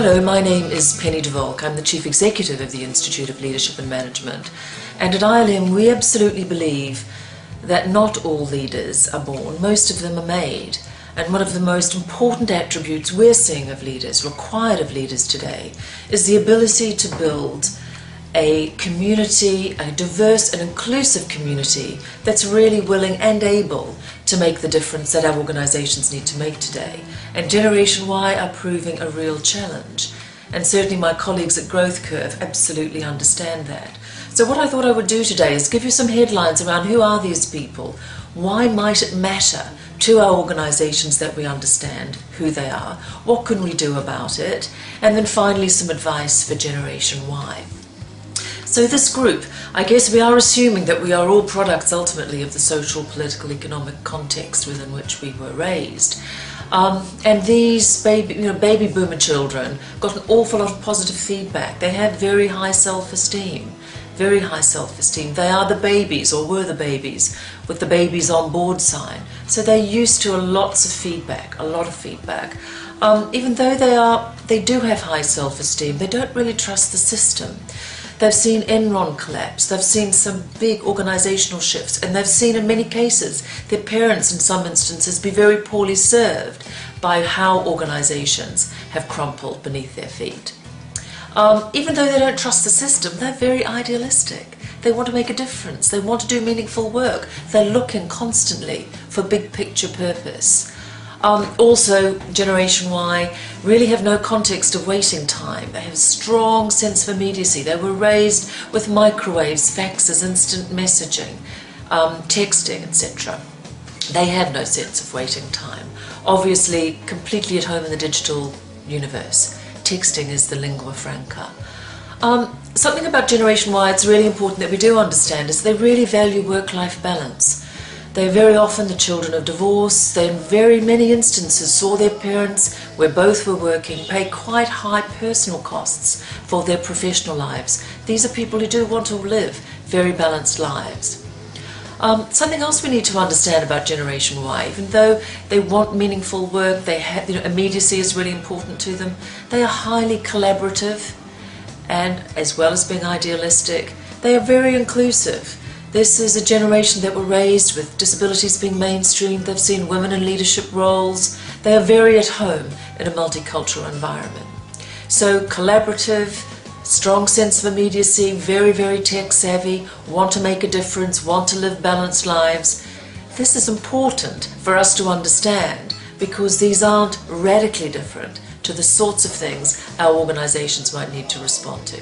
Hello, my name is Penny de Volk. I'm the Chief Executive of the Institute of Leadership and Management. And at ILM we absolutely believe that not all leaders are born, most of them are made. And one of the most important attributes we're seeing of leaders, required of leaders today, is the ability to build a community, a diverse and inclusive community that's really willing and able to make the difference that our organisations need to make today. And Generation Y are proving a real challenge. And certainly my colleagues at Growth Curve absolutely understand that. So what I thought I would do today is give you some headlines around who are these people, why might it matter to our organisations that we understand who they are, what can we do about it, and then finally some advice for Generation Y. So this group, I guess we are assuming that we are all products ultimately of the social, political, economic context within which we were raised. And these baby boomer children got an awful lot of positive feedback. They had very high self-esteem, very high self-esteem. They are the babies, or were the babies, with the babies on board sign. So they're used to lots of feedback, a lot of feedback. Even though they do have high self-esteem, they don't really trust the system. They've seen Enron collapse, they've seen some big organisational shifts, and they've seen in many cases their parents in some instances be very poorly served by how organisations have crumpled beneath their feet. Even though they don't trust the system, they're very idealistic. They want to make a difference, they want to do meaningful work, they're looking constantly for big picture purpose. Also, Generation Y really have no context of waiting time. They have a strong sense of immediacy. They were raised with microwaves, faxes, instant messaging, texting, etc. They have no sense of waiting time. Obviously, completely at home in the digital universe. Texting is the lingua franca. Something about Generation Y it's really important that we do understand is they really value work-life balance. They're very often the children of divorce. They in very many instances saw their parents, where both were working, pay quite high personal costs for their professional lives. These are people who do want to live very balanced lives. Something else we need to understand about Generation Y, even though they want meaningful work, they have, immediacy is really important to them, they are highly collaborative, and as well as being idealistic, they are very inclusive. This is a generation that were raised with disabilities being mainstreamed. They've seen women in leadership roles. They are very at home in a multicultural environment. So collaborative, strong sense of immediacy, very, very tech savvy, want to make a difference, want to live balanced lives. This is important for us to understand because these aren't radically different to the sorts of things our organisations might need to respond to.